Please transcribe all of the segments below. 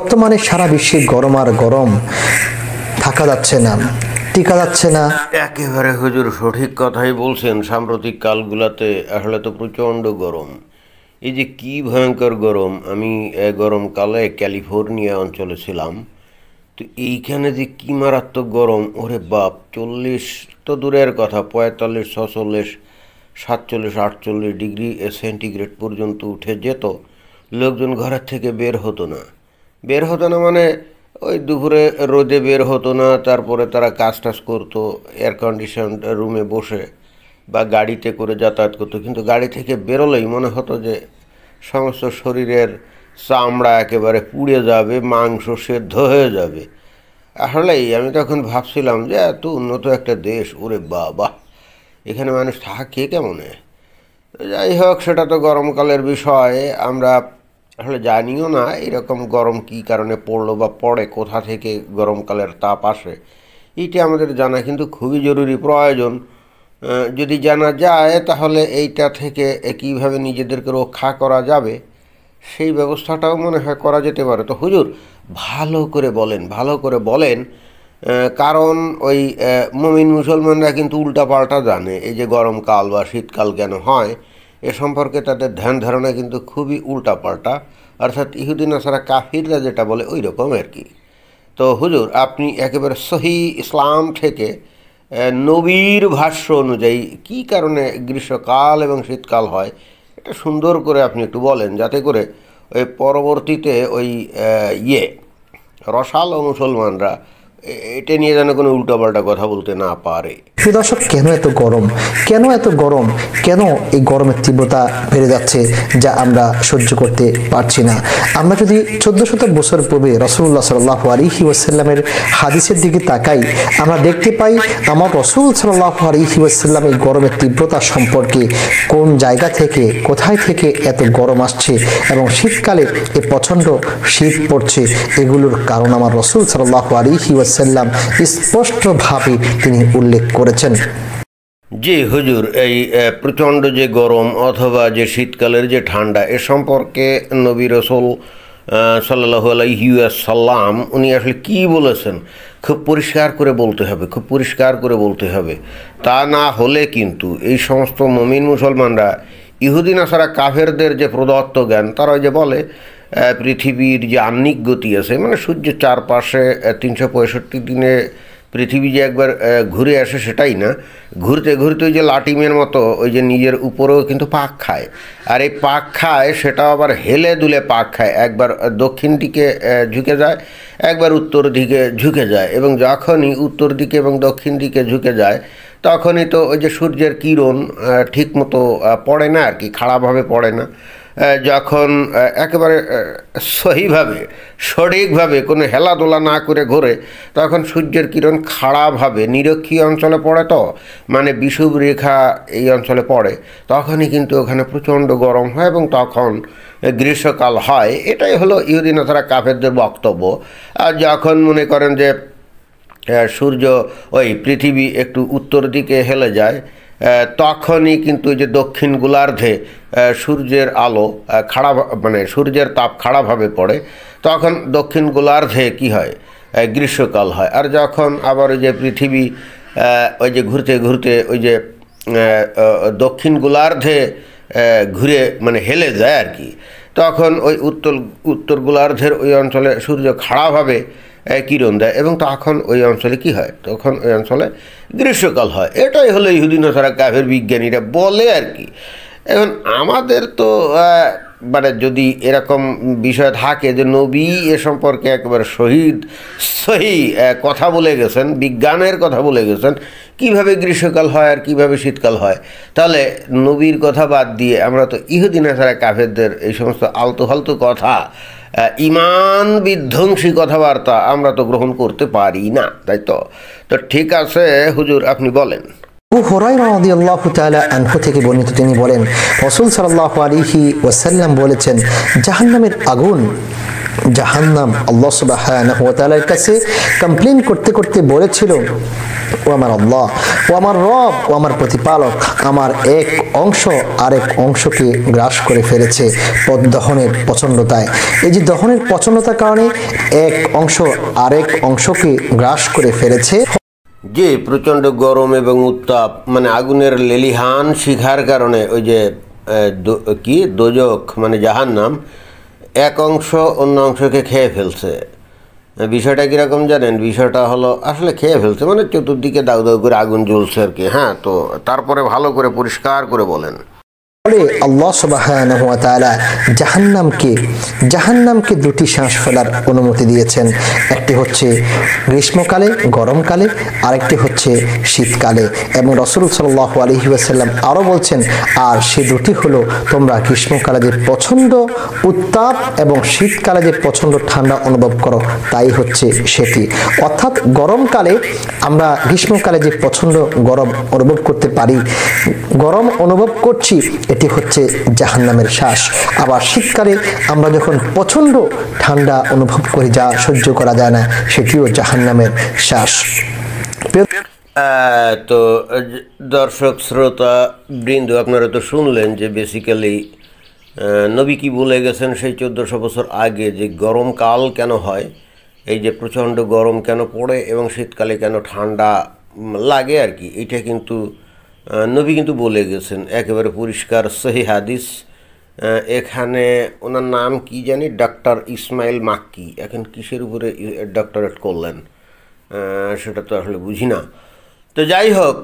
বর্তমানে সারা বিশ্বে গরম আর গরম, থাকা যাচ্ছে না, টিকা যাচ্ছে না। একেবারে হুজুর সঠিক কথাই বলছেন। সাম্প্রতিক কালগুলাতে আসলে তো প্রচণ্ড গরম। এই যে কি ভয়ঙ্কর গরম! আমি গরমকালে ক্যালিফোর্নিয়া অঞ্চলে ছিলাম। তো এইখানে যে কি মারাত্মক গরম! ওরে বাপ, 40 তো দূরের কথা, 45, 46, 47, 48 ডিগ্রি সেন্টিগ্রেড পর্যন্ত উঠে যেত। লোকজন ঘরের থেকে বের হতো না মানে ওই দুপুরে রোদে বের হতো না। তারপরে তারা কাজ টাজ করতো এয়ার কন্ডিশন রুমে বসে, বা গাড়িতে করে যাতায়াত করতো। কিন্তু গাড়ি থেকে বেরোলেই মনে হতো যে সমস্ত শরীরের চামড়া একেবারে পুড়ে যাবে, মাংস সেদ্ধ হয়ে যাবে। আসলেই আমি তখন ভাবছিলাম যে এত উন্নত একটা দেশ, ওরে বাবা, এখানে মানুষ থাকে কেমনে? তো যাই হোক, সেটা তো গরমকালের বিষয়। আমরা আসলে জানিও না এরকম গরম কী কারণে পড়লো বা পড়ে, কোথা থেকে গরমকালের তাপ আসে, এইটা আমাদের জানা কিন্তু খুবই জরুরি, প্রয়োজন। যদি জানা যায় তাহলে এইটা থেকে কীভাবে নিজেদেরকে রক্ষা করা যাবে সেই ব্যবস্থাটাও মনে হয় করা যেতে পারে। তো হুজুর, ভালো করে বলেন। কারণ ওই মুমিন মুসলমানরা কিন্তু উল্টাপাল্টা জানে। এই যে গরমকাল বা শীতকাল কেন হয় এ সম্পর্কে তাদের ধ্যান ধারণা কিন্তু খুবই উল্টাপাল্টা। অর্থাৎ ইহুদি নাসারা কাফিররা যেটা বলে ওই রকম আর কি। তো হুজুর, আপনি একেবারে সহি ইসলাম থেকে নবীর ভাষ্য অনুযায়ী কী কারণে গ্রীষ্মকাল এবং শীতকাল হয় এটা সুন্দর করে আপনি একটু বলেন, যাতে করে ওই পরবর্তীতে ওই রসাল ও মুসলমানরা এটা নিয়ে যেন কোনো উল্টোপাল্টা কথা বলতে না পারে। সুদর্শক, কেন এত গরম, কেন এত গরম, কেন এই গরমের তীব্রতা বেড়ে যাচ্ছে যা আমরা সহ্য করতে পারছি না? আমরা যদি 1400 বছর পূর্বে রাসূলুল্লাহ সাল্লাল্লাহু আলাইহি ওয়াসাল্লামের হাদিসের দিকে তাকাই, আমরা দেখতে পাই আমার রাসূল সাল্লাল্লাহু আলাইহি ওয়াসাল্লাম এই গরমের তীব্রতা সম্পর্কে, কোন জায়গা থেকে, কোথায় থেকে এত গরম আসছে এবং শীতকালে এই প্রচণ্ড শীত পড়ছে, এগুলোর কারণ আমার রাসূল সাল্লাল্লাহু আলাইহি ওয়াসাল্লাম স্পষ্টভাবে তিনি উল্লেখ করেছেন। জি হুজুর, এই প্রচণ্ড যে গরম অথবা যে শীতকালের যে ঠান্ডা এ সম্পর্কে নবী রাসূল সাল্লাল্লাহু আলাইহি ওয়াসাল্লাম উনি আসলে কী বলেছেন খুব পরিষ্কার করে বলতে হবে। তা না হলে কিন্তু এই সমস্ত মুমিন মুসলমানরা ইহুদি নাসারা কাফেরদের যে প্রদত্ত জ্ঞান, তারা ওই যে বলে পৃথিবীর যে আহ্নিক গতি আছে, মানে সূর্যের চারপাশে 365 দিনে পৃথিবী যে একবার ঘুরে আসে সেটাই না, ঘুরতে ঘুরতে ওই যে লাটিমের মতো ওই যে নিজের উপরেও কিন্তু পাক খায়। আর এই পাক খায় সেটাও আবার হেলে দুলে পাক খায়, একবার দক্ষিণ দিকে ঝুঁকে যায়, একবার উত্তর দিকে ঝুঁকে যায়। এবং যখনই উত্তর দিকে এবং দক্ষিণ দিকে ঝুঁকে যায় তখনই তো ওই যে সূর্যের কিরণ ঠিক মতো পড়ে না আর কি, খাড়াভাবে পড়ে না। যখন একেবারে সঠিকভাবে কোনো হেলাদোলা না করে ঘোরে, তখন সূর্যের কিরণ খাড়াভাবে নিরক্ষীয় অঞ্চলে পড়ে, তো মানে বিষুব রেখা এই অঞ্চলে পড়ে, তখনই কিন্তু ওখানে প্রচণ্ড গরম হয় এবং তখন গ্রীষ্মকাল হয়। এটাই হলো ইহুদি নাসারা কাফেরদের বক্তব্য। আর যখন মনে করেন যে সূর্য ওই পৃথিবী একটু উত্তর দিকে হেলে যায়, তখনই কিন্তু যে দক্ষিণ গোলার্ধে সূর্যের আলো মানে সূর্যের তাপ খাড়াভাবে পড়ে, তখন দক্ষিণ গোলার্ধে কি হয়, গ্রীষ্মকাল হয়। আর যখন আবার ওই যে পৃথিবী ওই যে ঘুরতে ঘুরতে ওই যে দক্ষিণ গোলার্ধে ঘুরে মানে হেলে যায় আর কি, তখন ওই উত্তর গোলার্ধের ওই অঞ্চলে সূর্য খাড়াভাবে কিরণ দেয় এবং তখন ওই অঞ্চলে কি হয়, তখন ওই অঞ্চলে গ্রীষ্মকাল হয়। এটাই হলো ইহুদি নাসারা কাফের বিজ্ঞানীরা বলে আর কি। এখন আমাদের তো মানে যদি এরকম বিষয় থাকে যে নবী এ সম্পর্কে একেবারে সহি কথা বলে গেছেন, বিজ্ঞানের কথা বলে গেছেন কিভাবে গ্রীষ্মকাল হয় আর কিভাবে শীতকাল হয়, তাহলে নবীর কথা বাদ দিয়ে আমরা তো ইহুদি নাসারা কাফেরদের এই সমস্ত আলতু ফালতু কথা, ইমান বিধ্বংসী কথাবার্তা আমরা তো গ্রহণ করতে পারি না, তাই তো? তো ঠিক আছে হুজুর, আপনি বলেন। আবু হুরায়রা রাদিয়াল্লাহু তাআলা আনহু থেকে বর্ণিত, তিনি বলেন রাসূল সাল্লাল্লাহু আলাইহি ওয়াসাল্লাম বলেছেন, জাহান্নামের আগুন, জাহান্নাম আল্লাহ সুবহানাহু ওয়া তাআলার কাছে কমপ্লেইন করতে করতে বলেছিল, ও আমার আল্লাহ, ও আমার রব, ও আমার প্রতিপালক, আমার এক অংশ আরেক অংশকে গ্রাস করে ফেলেছে দহনের প্রচণ্ডতায়। এই যে দহনের প্রচণ্ডতার কারণে এক অংশ আরেক অংশকে গ্রাস করে ফেলেছে। যে প্রচণ্ড গরম এবং উত্তাপ, মানে আগুনের লেলিহান শিখার কারণে ওই যে কি দোজখ মানে জাহান্নাম এক অংশ অন্য অংশকে খেয়ে ফেলছে। বিষয়টা কীরকম জানেন? বিষয়টা হলো আসলে খেয়ে ফেলছে মানে চতুর্দিকে দাউ দাউ করে আগুন জ্বলছে আর কি। হ্যাঁ, তো তারপরে ভালো করে পরিষ্কার করে বলেন। আল্লাহ সুবহানাহু ওয়া তাআলা জাহান্নামকে দুটি শ্বাস ফেলার অনুমতি দিয়েছেন। একটি হচ্ছে গ্রীষ্মকালে, গরমকালে, আরেকটি হচ্ছে শীতকালে। এবং রাসূল সাল্লাল্লাহু আলাইহি ওয়াসাল্লাম আরও বলছেন, আর সে দুটি হলো তোমরা গ্রীষ্মকালে যে প্রচণ্ড উত্তাপ এবং শীতকালে যে প্রচণ্ড ঠান্ডা অনুভব করো তাই হচ্ছে সেটি। অর্থাৎ গরমকালে আমরা গ্রীষ্মকালে যে প্রচণ্ড গরম অনুভব করতে পারি, গরম অনুভব করছি, এটি হচ্ছে জাহান্নামের শ্বাস। আবার শীতকালে আমরা যখন প্রচণ্ড ঠান্ডা অনুভব করি, যা সহ্য করা যায় না, সেটিও জাহান্নামের শ্বাস। তো দর্শক শ্রোতা বৃন্দ, আপনারা তো শুনলেন যে বেসিক্যালি নবী কি বলে গেছেন সেই 1400 বছর আগে, যে গরমকাল কেন হয়, এই যে প্রচণ্ড গরম কেন পড়ে এবং শীতকালে কেন ঠান্ডা লাগে আর কি, এটা কিন্তু নবী কিন্তু বলে গেছেন একেবারে পরিষ্কার সহি হাদিস। এখানে ওনার নাম কি জানি, ডক্টর ইসমাইল মাক্কি, এখন কিসের উপরে ডক্টরেট করলেন সেটা তো আসলে বুঝি না। তো যাই হোক,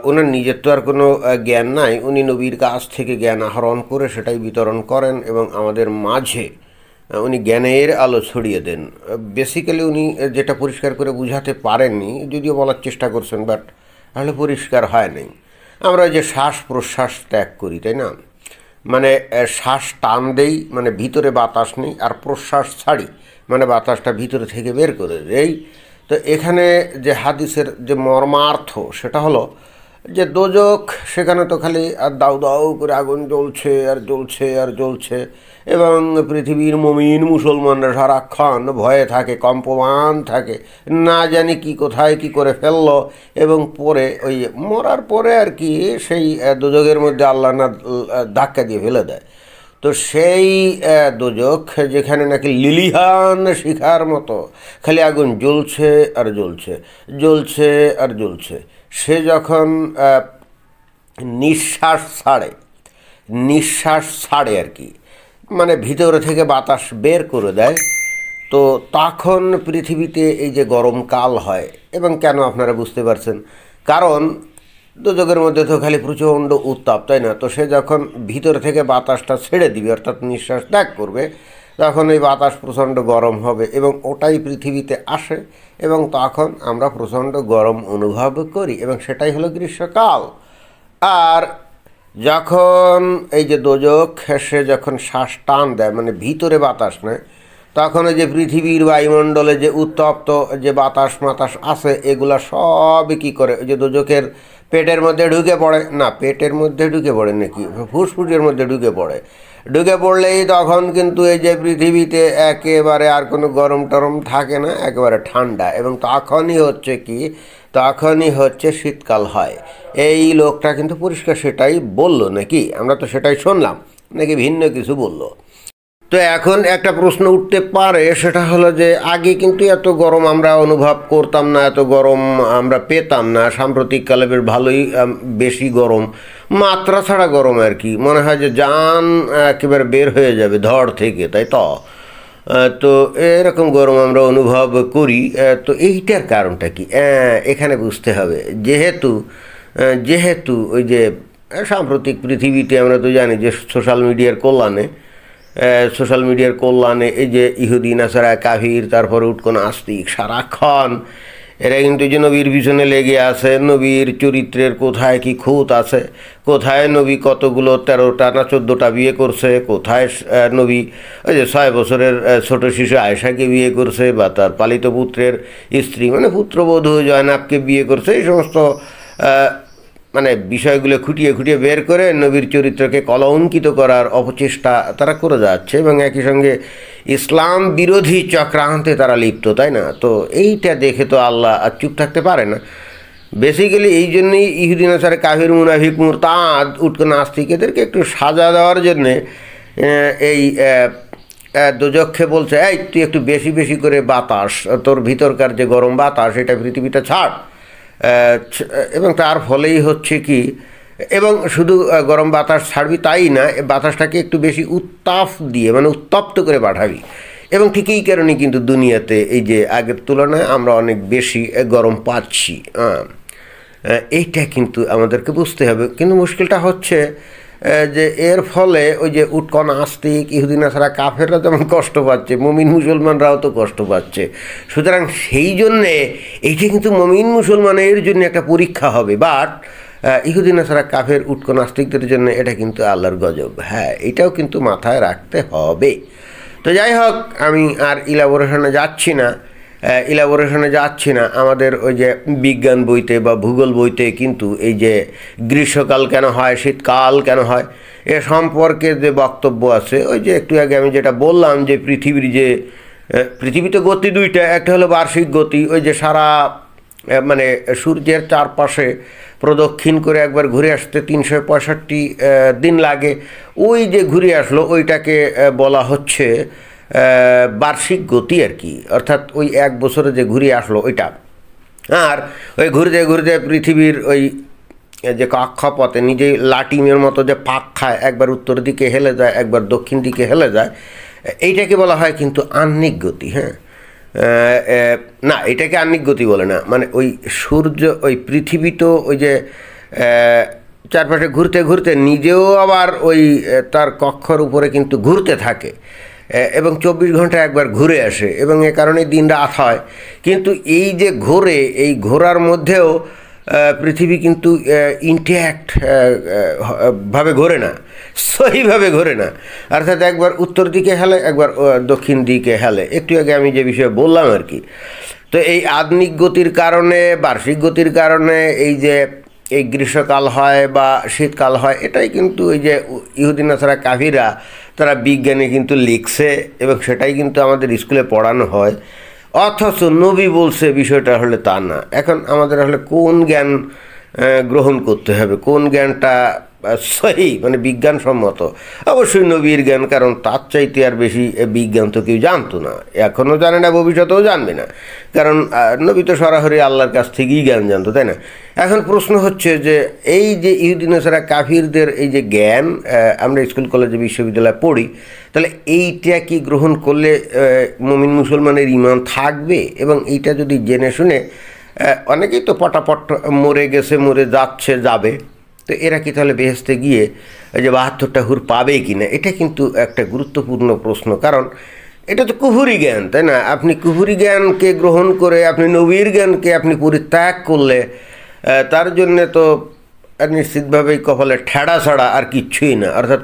ওনার নিজের তো আর কোনো জ্ঞান নাই, উনি নবীর কাছ থেকে জ্ঞান আহরণ করে সেটাই বিতরণ করেন এবং আমাদের মাঝে উনি জ্ঞানের আলো ছড়িয়ে দেন। বেসিক্যালি উনি যেটা পরিষ্কার করে বুঝাতে পারেননি, যদিও বলার চেষ্টা করছেন, বাট আসলে পরিষ্কার হয় নাই। আমরা যে শ্বাস প্রশ্বাস ত্যাগ করি, তাই না, মানে শ্বাস টান দেই মানে ভিতরে বাতাস নেই, আর প্রশ্বাস ছাড়ি মানে বাতাসটা ভিতরে থেকে বের করে দেই। তো এখানে যে হাদিসের যে মর্মার্থ সেটা হলো যে দোজখ, সেখানে তো খালি আর দাউ দাউ করে আগুন জ্বলছে আর জ্বলছে আর জ্বলছে, এবং পৃথিবীর মুমিন মুসলমানরা সারাক্ষণ ভয়ে থাকে, কম্পমান থাকে, না জানি কি কোথায় কি করে ফেললো, এবং পরে ওই মরার পরে আর কি সেই দোজখের মধ্যে আল্লাহ না ধাক্কা দিয়ে ফেলে দেয়। তো সেই দোজখ যেখানে নাকি লিলিহান শিখার মতো খালি আগুন জ্বলছে আর জ্বলছে, জ্বলছে আর জ্বলছে, সে যখন নিঃশ্বাস ছাড়ে আর কি, মানে ভিতরে থেকে বাতাস বের করে দেয়, তো তখন পৃথিবীতে এই যে গরমকাল হয়। এবং কেন আপনারা বুঝতে পারছেন, কারণ দোজখের মধ্যে তো খালি প্রচণ্ড উত্তাপ, তাই না? তো সে যখন ভিতর থেকে বাতাসটা ছেড়ে দিবে, অর্থাৎ নিঃশ্বাস ত্যাগ করবে, তখন এই বাতাস প্রচণ্ড গরম হবে এবং ওটাই পৃথিবীতে আসে, এবং তখন আমরা প্রচণ্ড গরম অনুভব করি, এবং সেটাই হলো গ্রীষ্মকাল। আর যখন এই যে দোজখ সে যখন শ্বাস টান দেয় মানে ভিতরে বাতাস নেয়, তখন ওই যে পৃথিবীর বায়ুমণ্ডলে যে উত্তপ্ত যে বাতাস মাতাস আছে, এগুলা সবই কী করে, ওই যে দোজখের পেটের মধ্যে ঢুকে পড়ে, না পেটের মধ্যে ঢুকে পড়ে নাকি ফুসফুসের মধ্যে ঢুকে পড়লেই তখন কিন্তু এই যে পৃথিবীতে একেবারে আর কোনো গরম টরম থাকে না, একেবারে ঠান্ডা, এবং তখনই হচ্ছে কি, তখনই হচ্ছে শীতকাল হয়। এই লোকটা কিন্তু পরিষ্কার সেটাই বলল নাকি? আমরা তো সেটাই শুনলাম, নাকি ভিন্ন কিছু বলল? তো এখন একটা প্রশ্ন উঠতে পারে, সেটা হলো যে আগে কিন্তু এত গরম আমরা অনুভব করতাম না, এত গরম আমরা পেতাম না, সাম্প্রতিককালে বেশ ভালোই বেশি গরম, মাত্রা ছাড়া গরম আর কি, মনে হয় যে জান একেবারে বের হয়ে যাবে ধড় থেকে, তাই তো? তো এরকম গরম আমরা অনুভব করি। তো এইটার কারণটা কি এখানে বুঝতে হবে। যেহেতু ওই যে সাম্প্রতিক পৃথিবীতে আমরা তো জানি যে সোশ্যাল মিডিয়ার কল্যাণে এই যে ইহুদি নাসারা কাফির, তারপরে উটকো নাস্তিক, সারাক্ষণ এরা কিন্তু যে নবীর পিছনে লেগে আছে, নবীর চরিত্রের কোথায় কি খুঁত আছে, কোথায় নবী কতগুলো 13টা না 14টা বিয়ে করছে, কোথায় নবী ওই যে 6 বছরের ছোট শিশু আয়েশাকে বিয়ে করছে, বা তার পালিত পুত্রের স্ত্রী মানে পুত্রবধূ জয়নাবকে বিয়ে করছে, এই সমস্ত মানে বিষয়গুলো খুঁটিয়ে খুঁটিয়ে বের করে নবীর চরিত্রকে কলঙ্কিত করার অপচেষ্টা তারা করে যাচ্ছে এবং একই সঙ্গে ইসলাম বিরোধী চক্রান্তে তারা লিপ্ত, তাই না? তো এইটা দেখে তো আল্লাহ আর চুপ থাকতে পারে না। বেসিক্যালি এই জন্যই ইহুদি নাসারা কাফির মুনাফিক মুরতাদ উটকো নাস্তিক এদেরকে একটু সাজা দেওয়ার জন্যে এই দোজখে বলছে, এই তুই একটু বেশি বেশি করে বাতাস, তোর ভিতরকার যে গরম বাতাস এটা পৃথিবীতে ছাড়। এবং তার ফলেই হচ্ছে কি, এবং শুধু গরম বাতাস ছাড়বি তাই না, বাতাসটাকে একটু বেশি উত্তাপ দিয়ে মানে উত্তপ্ত করে পাঠাবি। এবং ঠিক এই কারণে কিন্তু দুনিয়াতে এই যে আগের তুলনায় আমরা অনেক বেশি গরম পাচ্ছি। এইটা কিন্তু আমাদেরকে বুঝতে হবে। কিন্তু মুশকিলটা হচ্ছে যে এর ফলে ওই যে উটকো নাস্তিক ইহুদি নাসারা কাফেররা যেমন কষ্ট পাচ্ছে, মুমিন মুসলমানরাও তো কষ্ট পাচ্ছে। সুতরাং সেই জন্যে এইটা কিন্তু মুমিন মুসলমানের জন্য একটা পরীক্ষা হবে, বাট ইহুদি নাসারা কাফের উটকো নাস্তিকদের জন্য এটা কিন্তু আল্লাহর গজব। হ্যাঁ, এটাও কিন্তু মাথায় রাখতে হবে। তো যাই হোক, আমি আর ইলাবোরেশনে যাচ্ছি না। আমাদের ওই যে বিজ্ঞান বইতে বা ভূগোল বইতে কিন্তু এই যে গ্রীষ্মকাল কেন হয়, শীতকাল কেন হয় এ সম্পর্কে যে বক্তব্য আছে, ওই যে একটু আগে আমি যেটা বললাম যে পৃথিবীতে গতি দুইটা, একটা হলো বার্ষিক গতি, ওই যে সারা মানে সূর্যের চারপাশে প্রদক্ষিণ করে একবার ঘুরে আসতে 365 দিন লাগে, ওই যে ঘুরে আসলো ওইটাকে বলা হচ্ছে বার্ষিক গতি আর কি, অর্থাৎ ওই এক বছরে যে ঘুরে আসলো ওইটা। আর ওই ঘুরতে ঘুরতে পৃথিবীর ওই যে কক্ষপথে নিজেই লাটিমের মতো যে পাক খায়, একবার উত্তর দিকে হেলে যায় একবার দক্ষিণ দিকে হেলে যায়, এইটাকে বলা হয় কিন্তু আহ্নিক গতি। হ্যাঁ, না, এটাকে আহ্নিক গতি বলে না, মানে ওই সূর্য ওই পৃথিবী তো ওই যে চারপাশে ঘুরতে ঘুরতে নিজেও আবার ওই তার কক্ষর উপরে কিন্তু ঘুরতে থাকে এবং 24 ঘন্টা একবার ঘুরে আসে এবং এ কারণে দিন রাত হয়। কিন্তু এই যে ঘোরে, এই ঘোরার মধ্যেও পৃথিবী কিন্তু ইনট্যাক্ট ভাবে ঘোরে না, সহিভাবে ঘোরে না, অর্থাৎ একবার উত্তর দিকে হেলে একবার দক্ষিণ দিকে হেলে। একটু আগে আমি যে বিষয়ে বললাম আর কি। তো এই আধুনিক গতির কারণে, বার্ষিক গতির কারণে এই যে এই গ্রীষ্মকাল হয় বা শীতকাল হয়, এটাই কিন্তু ওই যে ইহুদি নাসারা কাফিরা তারা বিজ্ঞানে কিন্তু লিখছে এবং সেটাই কিন্তু আমাদের স্কুলে পড়ানো হয়, অথচ নবী বলছে বিষয়টা হলে তা না। এখন আমাদের আসলে কোন জ্ঞান গ্রহণ করতে হবে, কোন জ্ঞানটা সহি মানে বিজ্ঞানসম্মত? অবশ্যই নবীর জ্ঞান, কারণ তার চাইতে আর বেশি বিজ্ঞান তো কেউ জানতো না, এখনও জানে না, ভবিষ্যতেও জানবে না, কারণ নবী তো সরাসরি আল্লাহর কাছ থেকেই জ্ঞান জানতো, তাই না? এখন প্রশ্ন হচ্ছে যে এই যে ইহুদি নাসারা কাফিরদের এই যে জ্ঞান আমরা স্কুল কলেজে বিশ্ববিদ্যালয়ে পড়ি, তাহলে এইটা কি গ্রহণ করলে মুমিন মুসলমানের ঈমান থাকবে? এবং এইটা যদি জেনে শুনে অনেকেই তো পটাপট মরে গেছে, মরে যাচ্ছে, যাবে, তো এরা কি তাহলে বেহেশতে গিয়ে যে 72টা হুর পাবে কি না? এটা কিন্তু একটা গুরুত্বপূর্ণ প্রশ্ন, কারণ এটা তো কুফরি জ্ঞান, তাই না? আপনি কুফরি জ্ঞানকে গ্রহণ করে আপনি নবীর জ্ঞানকে আপনি পরিত্যাগ করলে তার জন্যে তো নিশ্চিতভাবেই কপালে ঠেড়া ছাড়া আর কিচ্ছুই না, অর্থাৎ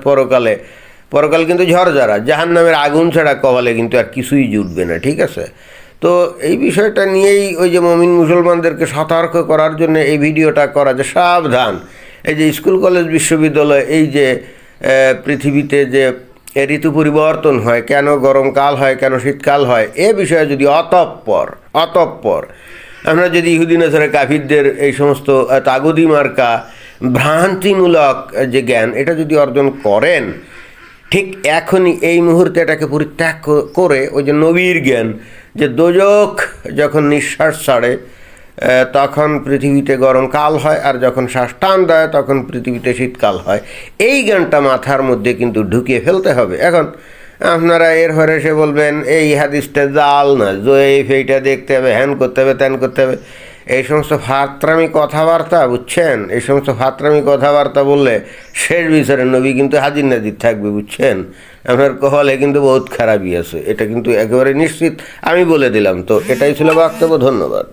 পরকাল কিন্তু ঝড়ঝাড়া, জাহান্নামের আগুন ছাড়া কপালে কিন্তু আর কিছুই জুটবে না, ঠিক আছে? তো এই বিষয়টা নিয়েই ওই যে মুমিন মুসলমানদেরকে সতর্ক করার জন্য এই ভিডিওটা করা, যে সাবধান, এই যে স্কুল কলেজ বিশ্ববিদ্যালয় এই যে পৃথিবীতে যে ঋতু পরিবর্তন হয়, কেন গরমকাল হয়, কেন শীতকাল হয়, এ বিষয়ে যদি অতঃপর আমরা যদি ইহুদি নাসারা কাফিরদের এই সমস্ত তাগুদি মার্কা ভ্রান্তিমূলক যে জ্ঞান এটা যদি অর্জন করেন, ঠিক এখনই এই মুহূর্তে এটাকে পরিত্যাগ করে ওই যে নবীর জ্ঞান, যে দোজখ যখন নিঃশ্বাস ছাড়ে তখন পৃথিবীতে গরমকাল হয়, আর যখন শ্বাস টান দেয় তখন পৃথিবীতে শীতকাল হয়, এই জ্ঞানটা মাথার মধ্যে কিন্তু ঢুকিয়ে ফেলতে হবে। এখন আপনারা এর পরে এসে বলবেন এই হাদিসটা জাল না, জয়ীফ, এইটা দেখতে হবে, হ্যান করতে হবে, ত্যান করতে হবে, এই সমস্ত ফাত্রামি কথাবার্তা, বুঝছেন? এই সমস্ত ফাত্রামি কথাবার্তা বললে শেষ বিচারে নবী কিন্তু হাজির নাজির থাকবে, বুঝছেন? আপনার কপালে কিন্তু বহুত খারাপই আছে, এটা কিন্তু একেবারে নিশ্চিত, আমি বলে দিলাম। তো এটাই ছিল বক্তব্য, ধন্যবাদ।